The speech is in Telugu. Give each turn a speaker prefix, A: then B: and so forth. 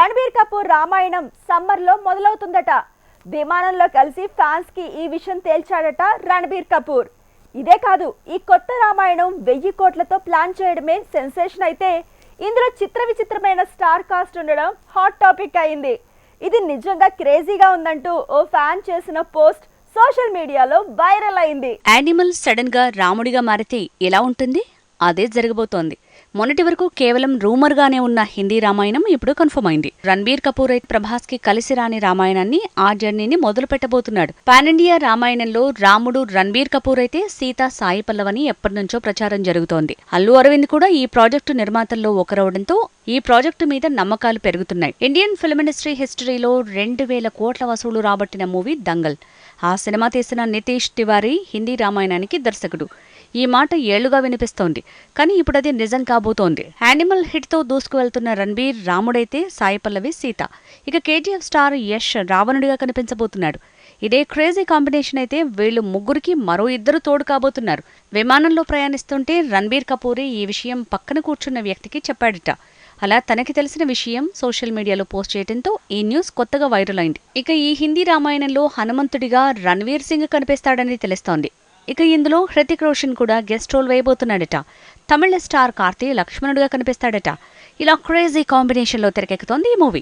A: రణబీర్ కపూర్ రామాయణం సమ్మర్లో మొదలవుతుందట. విమానంలో కలిసి ఫ్యాన్స్ కి ఈ విషయం తేల్చాడట రణబీర్ కపూర్. ఇదే కాదు, ఈ కొత్త రామాయణం 1000 కోట్లతో ప్లాన్ చేయడమే సెన్సేషన్ అయితే ఇందులో విచిత్రమైన స్టార్ కాస్ట్ ఉండడం హాట్ టాపిక్ అయింది. ఇది నిజంగా క్రేజీగా ఉందంటూ ఓ ఫ్యాన్ చేసిన పోస్ట్ సోషల్ మీడియాలో వైరల్ అయింది.
B: యానిమల్ సడన్ గా రాముడిగా మారితే ఎలా ఉంటుంది? అదే జరగబోతోంది. మొన్నటి వరకు కేవలం రూమర్ గానే ఉన్న హిందీ రామాయణం ఇప్పుడు కన్ఫర్మ్ అయింది. రణబీర్ కపూర్ అయితే ప్రభాస్ కి కలిసి రాని రామాయణాన్ని, ఆ జర్నీని మొదలు పెట్టబోతున్నాడు. పాన్ ఇండియా రామాయణంలో రాముడు రణబీర్ కపూర్ అయితే సీత సాయి పల్లవని ఎప్పటినుంచో ప్రచారం జరుగుతోంది. అల్లు అరవింద్ కూడా ఈ ప్రాజెక్టు నిర్మాతల్లో ఒకరవడంతో ఈ ప్రాజెక్టు మీద నమ్మకాలు పెరుగుతున్నాయి. ఇండియన్ ఫిల్మ్ ఇండస్ట్రీ హిస్టరీలో 2000 కోట్ల వసూలు రాబట్టిన మూవీ దంగల్. ఆ సినిమా తీసిన నితీష్ తివారీ హిందీ రామాయణానికి దర్శకుడు. ఈ మాట ఏళ్లుగా వినిపిస్తోంది, కానీ ఇప్పుడది నిజం కాబోతోంది. యానిమల్ హిట్ తో దూసుకువెళ్తున్న రణబీర్ రాముడైతే సాయి పల్లవి సీత. ఇక కేజీఎఫ్ స్టార్ యష్ రావణుడిగా కనిపించబోతున్నాడు. ఇదే క్రేజీ కాంబినేషన్ అయితే వీళ్లు ముగ్గురికి మరో 2 తోడు కాబోతున్నారు. విమానంలో ప్రయాణిస్తుంటే రణబీర్ కపూరే ఈ విషయం పక్కన కూర్చున్న వ్యక్తికి చెప్పాడట. అలా తనకి తెలిసిన విషయం సోషల్ మీడియాలో పోస్ట్ చేయడంతో ఈ న్యూస్ కొత్తగా వైరల్ అయింది. ఇక ఈ హిందీ రామాయణంలో హనుమంతుడిగా రణ్వీర్ సింగ్ కనిపిస్తాడని తెలుస్తోంది. ఇక ఇందులో హృతిక్ రోషన్ కూడా గెస్ట్ రోల్ వేయబోతున్నాడట. తమిళ స్టార్ కార్తీ లక్ష్మణుడిగా కనిపిస్తాడట. ఇలా క్రేజీ కాంబినేషన్లో తెరకెక్కుతోంది ఈ మూవీ.